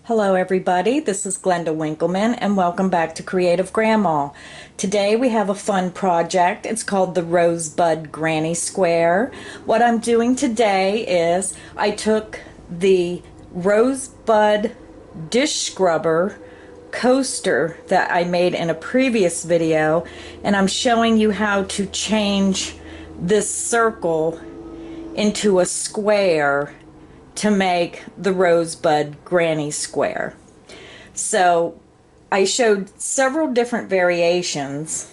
Hello everybody, this is Glenda Winkleman and welcome back to Creative Grandma. Today we have a fun project. It's called the Rosebud Granny Square. What I'm doing today is I took the Rosebud dish scrubber coaster that I made in a previous video, and I'm showing you how to change this circle into a square to make the Rosebud Granny Square. So I showed several different variations.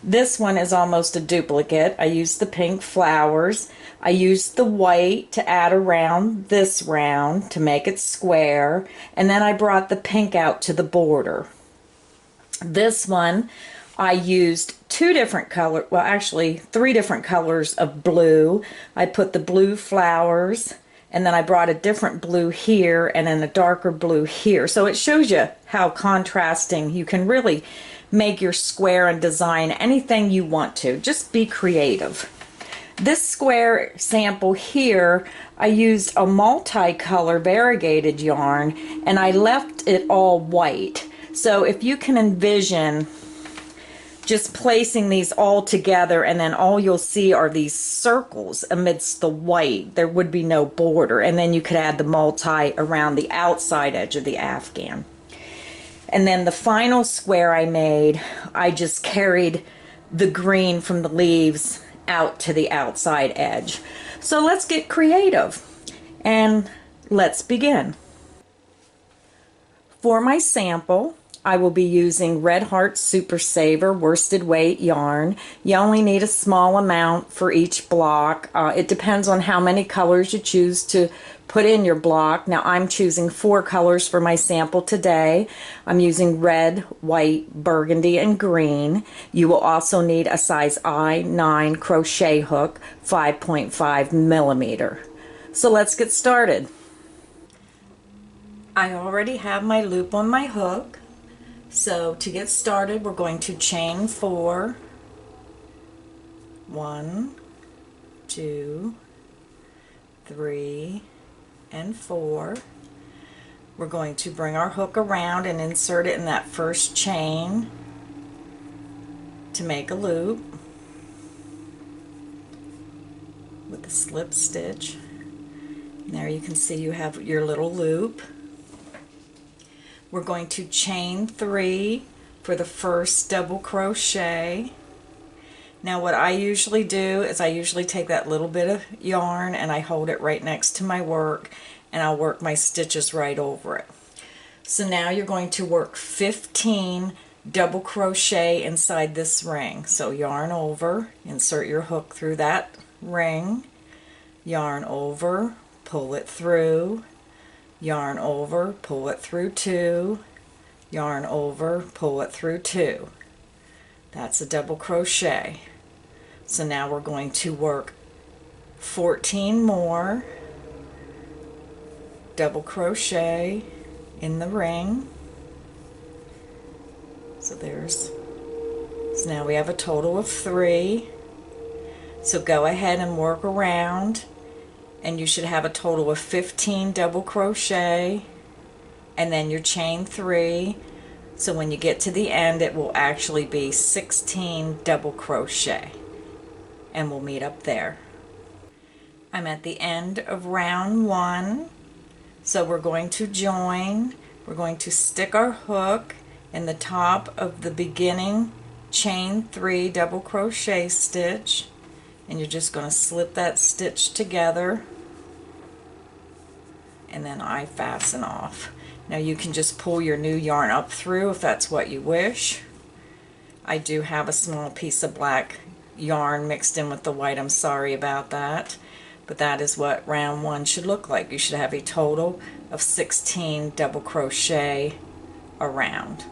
This one is almost a duplicate. I used the pink flowers. I used the white to add around this round to make it square, and then I brought the pink out to the border. This one I used two different colors, well actually three different colors of blue. I put the blue flowers, and then I brought a different blue here and then a darker blue here. So it shows you how contrasting you can really make your square and design anything you want to. Just be creative. This square sample here, I used a multicolor variegated yarn and I left it all white. So if you can envision just placing these all together, and then all you'll see are these circles amidst the white. There would be no border, and then you could add the multi around the outside edge of the afghan. And then the final square I made, I just carried the green from the leaves out to the outside edge. So let's get creative and let's begin. For my sample, I will be using Red Heart Super Saver worsted weight yarn. You only need a small amount for each block. It depends on how many colors you choose to put in your block. Now I'm choosing 4 colors for my sample today. I'm using red, white, burgundy, and green. You will also need a size I-9 crochet hook, 5.5 millimeter. So let's get started. I already have my loop on my hook. So to get started, we're going to chain 4. 1, 2, 3, and 4. We're going to bring our hook around and insert it in that first chain to make a loop with a slip stitch. And there you can see you have your little loop. We're going to chain 3 for the first double crochet. Now what I usually do is I usually take that little bit of yarn and I hold it right next to my work, and I'll work my stitches right over it. So now you're going to work 15 double crochet inside this ring. So yarn over, insert your hook through that ring, yarn over, pull it through, yarn over, pull it through 2, yarn over, pull it through 2. That's a double crochet. So now we're going to work 14 more double crochet in the ring. So now we have a total of 3. So go ahead and work around, and you should have a total of 15 double crochet, and then your chain 3. So when you get to the end, it will actually be 16 double crochet, and we'll meet up there. I'm at the end of round 1, so we're going to join. We're going to stick our hook in the top of the beginning chain 3 double crochet stitch, and you're just going to slip that stitch together, and then I fasten off. Now you can just pull your new yarn up through if that's what you wish. I do have a small piece of black yarn mixed in with the white. I'm sorry about that. But that is what round 1 should look like. You should have a total of 16 double crochet around.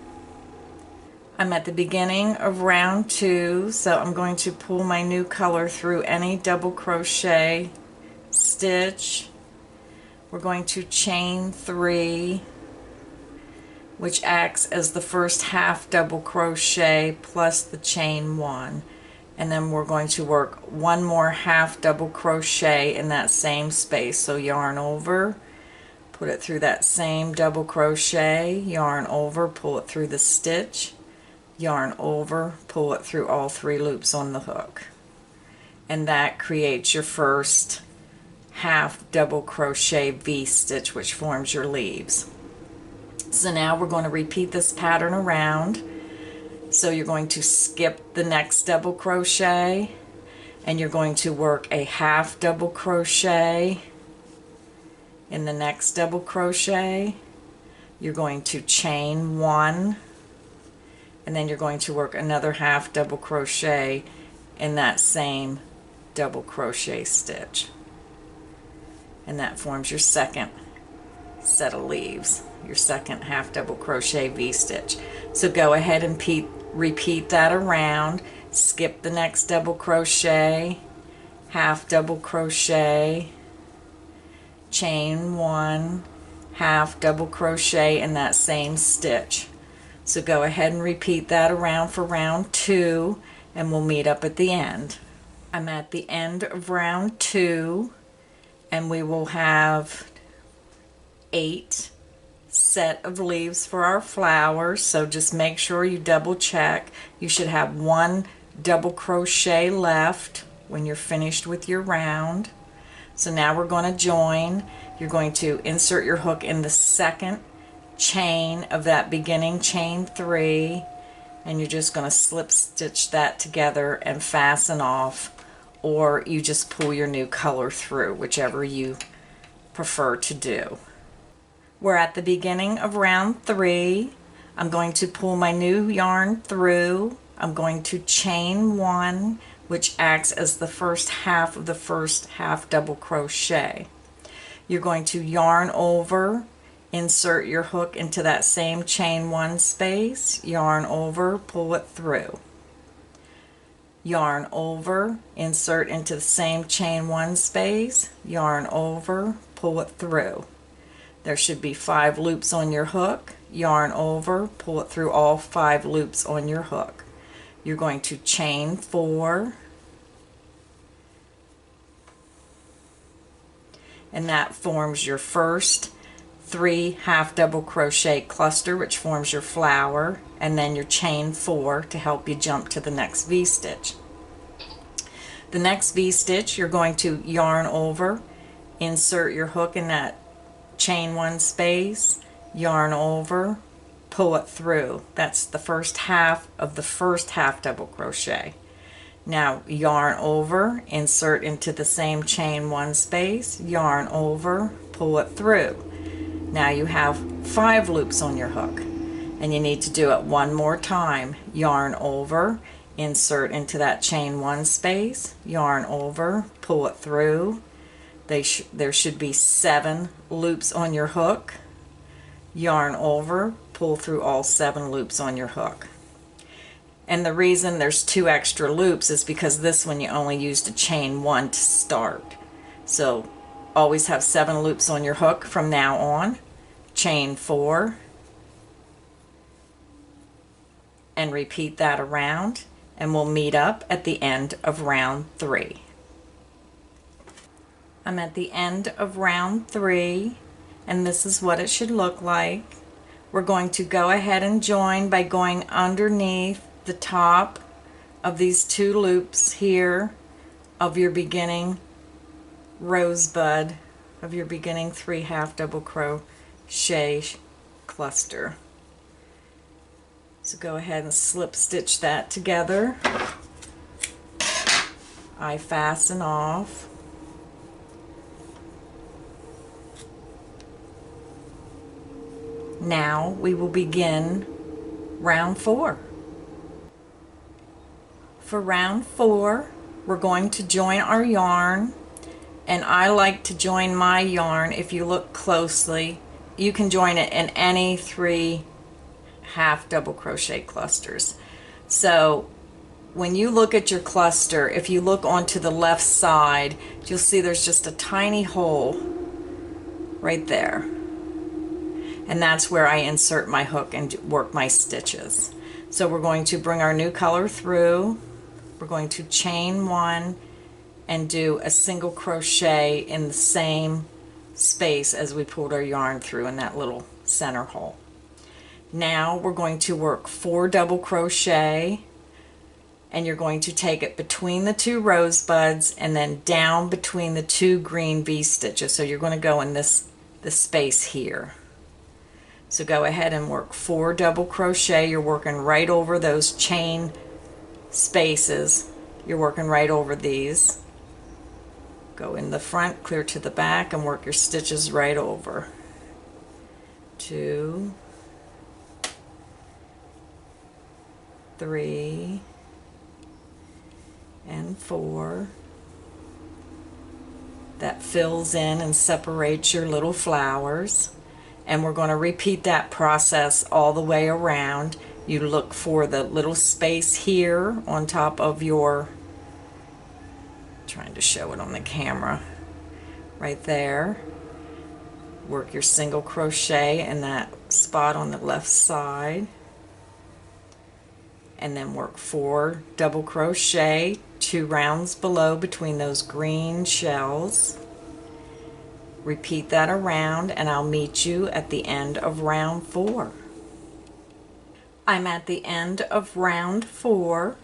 I'm at the beginning of round 2, so I'm going to pull my new color through any double crochet stitch. We're going to chain 3, which acts as the first half double crochet plus the chain 1, and then we're going to work 1 more half double crochet in that same space. So yarn over, put it through that same double crochet, yarn over, pull it through the stitch, yarn over, pull it through all 3 loops on the hook. And that creates your first half double crochet V-stitch, which forms your leaves. So now we're going to repeat this pattern around. So you're going to skip the next double crochet, and you're going to work a half double crochet in the next double crochet. You're going to chain 1, and then you're going to work another half double crochet in that same double crochet stitch, and that forms your second set of leaves, your second half double crochet V-stitch. So go ahead and repeat that around. Skip the next double crochet, half double crochet, chain 1, half double crochet in that same stitch. So go ahead and repeat that around for round 2, and we'll meet up at the end. I'm at the end of round 2, and we will have 8 set of leaves for our flowers. So just make sure you double check. You should have 1 double crochet left when you're finished with your round. So now we're going to join. You're going to insert your hook in the second chain of that beginning chain 3, and you're just going to slip stitch that together and fasten off, or you just pull your new color through, whichever you prefer to do. We're at the beginning of round 3. I'm going to pull my new yarn through. I'm going to chain 1, which acts as the first half of the first half double crochet. You're going to yarn over, insert your hook into that same chain 1 space, yarn over, pull it through. Yarn over, insert into the same chain 1 space, yarn over, pull it through. There should be 5 loops on your hook, yarn over, pull it through all 5 loops on your hook. You're going to chain 4, and that forms your first 3 half double crochet cluster, which forms your flower, and then your chain 4 to help you jump to the next V-stitch. The next V-stitch, you're going to yarn over, insert your hook in that chain 1 space, yarn over, pull it through. That's the first half of the first half double crochet. Now yarn over, insert into the same chain 1 space, yarn over, pull it through. Now you have 5 loops on your hook, and you need to do it one more time. Yarn over, insert into that chain 1 space, yarn over, pull it through. There should be 7 loops on your hook. Yarn over, pull through all 7 loops on your hook. And the reason there's 2 extra loops is because this one you only used a chain 1 to start. So always have 7 loops on your hook from now on. Chain 4, and repeat that around, and we'll meet up at the end of round 3. I'm at the end of round 3, and this is what it should look like. We're going to go ahead and join by going underneath the top of these 2 loops here of your beginning rosebud, of your beginning 3 half double crochet cluster. So go ahead and slip stitch that together. I fasten off. Now we will begin round 4. For round 4, we're going to join our yarn, and I like to join my yarn, if you look closely, you can join it in any 3 half double crochet clusters. So when you look at your cluster, if you look onto the left side, you'll see there's just a tiny hole right there. And that's where I insert my hook and work my stitches. So we're going to bring our new color through. We're going to chain 1 and do a single crochet in the same space as we pulled our yarn through in that little center hole. Now we're going to work 4 double crochet, and you're going to take it between the 2 rosebuds and then down between the 2 green V-stitches. So you're going to go in this space here. So go ahead and work 4 double crochet. You're working right over those chain spaces. You're working right over these. Go in the front, clear to the back, and work your stitches right over. 2, 3, and 4. That fills in and separates your little flowers. And we're going to repeat that process all the way around. You look for the little space here on top of your, trying to show it on the camera, right there. Work your single crochet in that spot on the left side, and then work 4 double crochet 2 rounds below between those green shells. Repeat that around, and I'll meet you at the end of round 4. I'm at the end of round 4.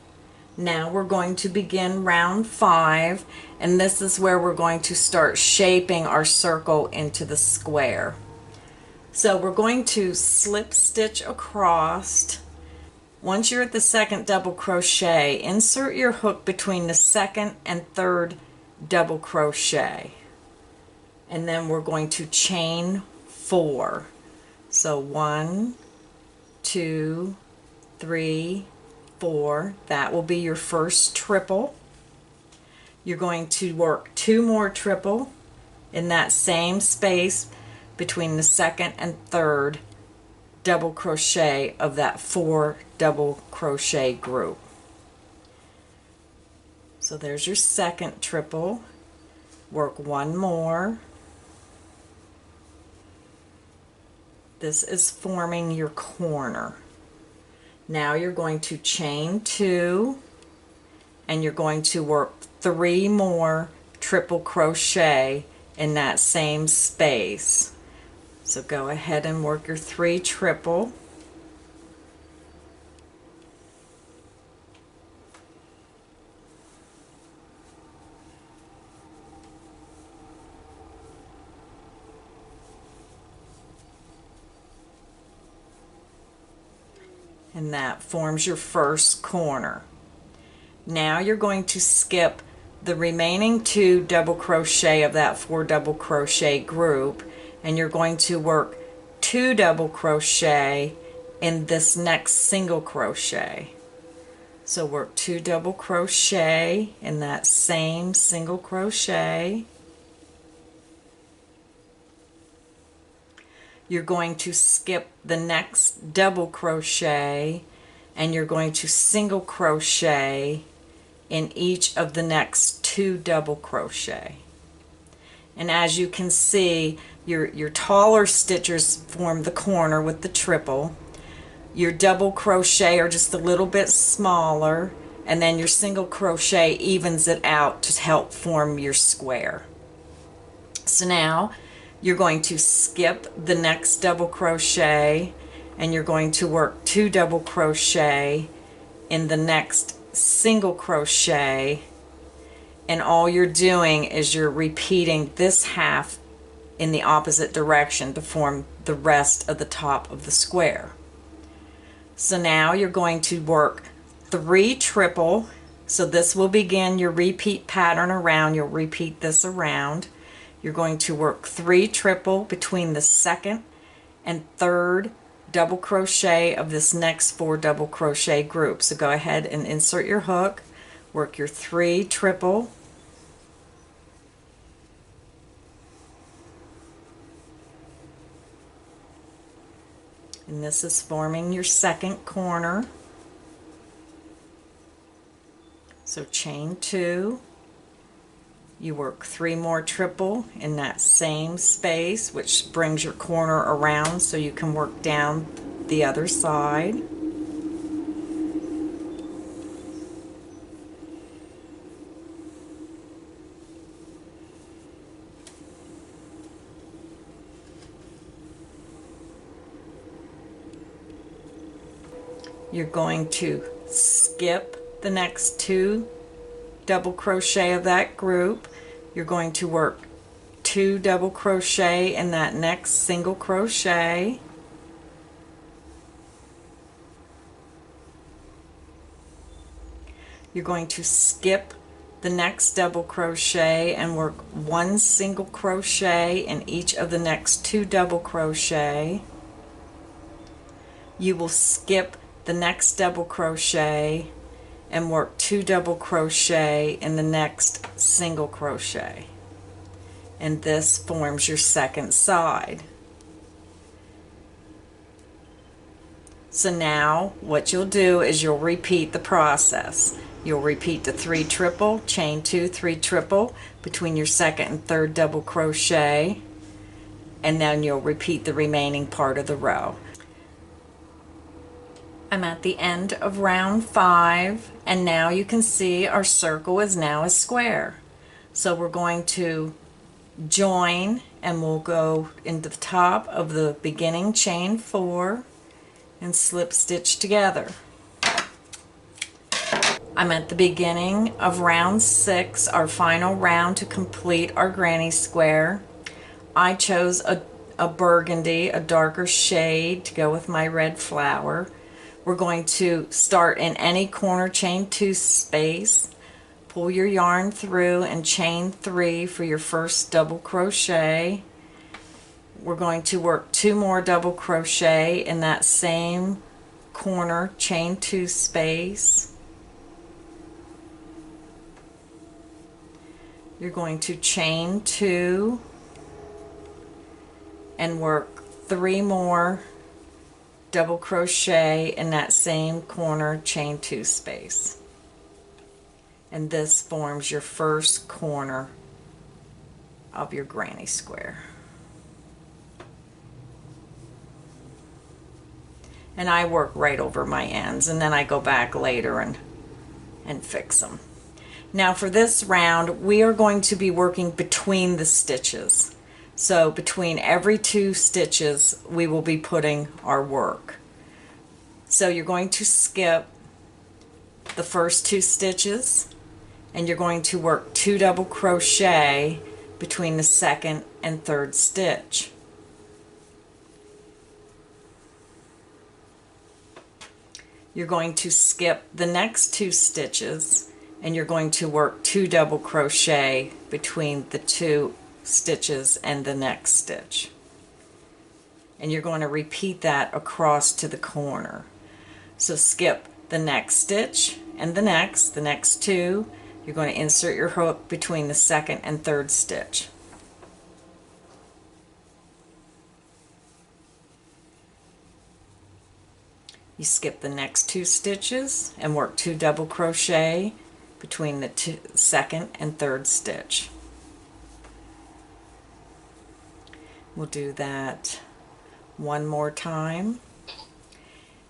Now we're going to begin round 5, and this is where we're going to start shaping our circle into the square. So we're going to slip stitch across. Once you're at the 2nd double crochet, insert your hook between the 2nd and 3rd double crochet. And then we're going to chain 4. So 1, 2, 3, 4. That will be your first triple. You're going to work 2 more triple in that same space between the 2nd and 3rd double crochet of that 4 double crochet group. So there's your 2nd triple. Work 1 more. This is forming your corner. Now you're going to chain 2, and you're going to work 3 more triple crochet in that same space. So go ahead and work your 3 triple. And that forms your first corner. Now you're going to skip the remaining 2 double crochet of that 4 double crochet group, and you're going to work 2 double crochet in this next single crochet. So work 2 double crochet in that same single crochet. You're going to skip the next double crochet, and you're going to single crochet in each of the next 2 double crochet. And as you can see, your taller stitches form the corner with the triple. Your double crochet are just a little bit smaller, and then your single crochet evens it out to help form your square. So now you're going to skip the next double crochet, and you're going to work 2 double crochet in the next single crochet, and all you're doing is you're repeating this half in the opposite direction to form the rest of the top of the square. So now you're going to work 3 triple. So this will begin your repeat pattern around. You'll repeat this around. You're going to work 3 triple between the 2nd and 3rd double crochet of this next 4 double crochet group. So go ahead and insert your hook, work your 3 triple, and this is forming your 2nd corner. So chain 2, you work 3 more triple in that same space, which brings your corner around so you can work down the other side. You're going to skip the next 2 double crochet of that group. You're going to work 2 double crochet in that next single crochet. You're going to skip the next double crochet and work 1 single crochet in each of the next 2 double crochet. You will skip the next double crochet and work 2 double crochet in the next single crochet, and this forms your second side. So now what you'll do is you'll repeat the process. You'll repeat the 3 triple, chain 2, 3 triple between your second and third double crochet, and then you'll repeat the remaining part of the row. I'm at the end of round 5, and now you can see our circle is now a square. So we're going to join, and we'll go into the top of the beginning chain 4 and slip stitch together. I'm at the beginning of round 6, our final round to complete our granny square. I chose a burgundy, a darker shade to go with my red flower. We're going to start in any corner chain 2 space, pull your yarn through and chain 3 for your first double crochet. We're going to work 2 more double crochet in that same corner chain 2 space. You're going to chain 2 and work 3 more double crochet in that same corner chain 2 space, and this forms your first corner of your granny square. And I work right over my ends, and then I go back later and fix them. Now for this round, we are going to be working between the stitches. So between every 2 stitches, we will be putting our work. So you're going to skip the first 2 stitches, and you're going to work 2 double crochet between the second and third stitch. You're going to skip the next 2 stitches, and you're going to work 2 double crochet between the 2 stitches and the next stitch, and you're going to repeat that across to the corner. So skip the next stitch and the next 2. You're going to insert your hook between the second and third stitch. You skip the next 2 stitches and work 2 double crochet between the second and third stitch. We'll do that one more time,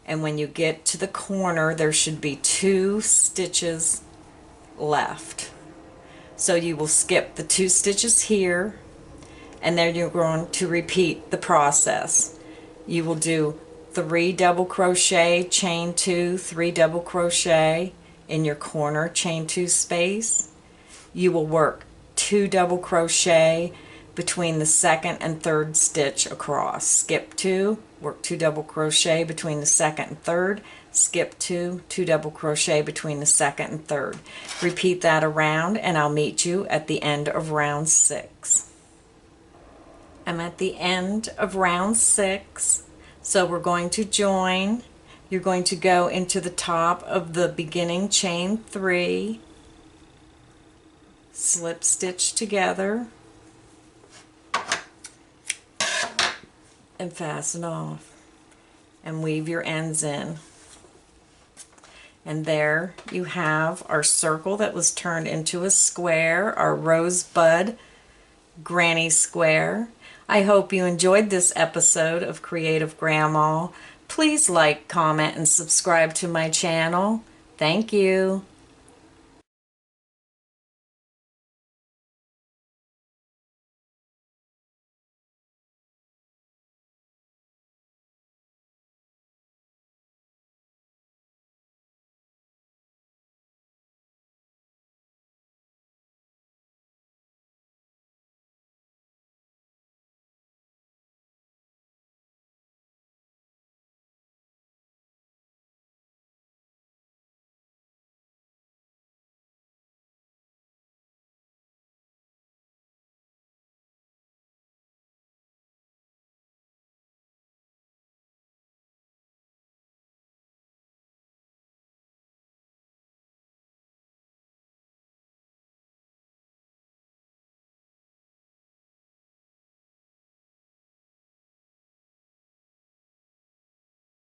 and when you get to the corner there should be 2 stitches left. So you will skip the 2 stitches here, and then you're going to repeat the process. You will do 3 double crochet, chain 2, 3 double crochet in your corner chain 2 space. You will work 2 double crochet between the second and third stitch across. Skip 2, work 2 double crochet between the second and third, skip 2, 2 double crochet between the second and third. Repeat that around, and I'll meet you at the end of round 6. I'm at the end of round 6, so we're going to join. You're going to go into the top of the beginning chain 3, slip stitch together, and fasten off, and weave your ends in. And there you have our circle that was turned into a square, our rosebud granny square. I hope you enjoyed this episode of Creative Grandma. Please like, comment, and subscribe to my channel. Thank you.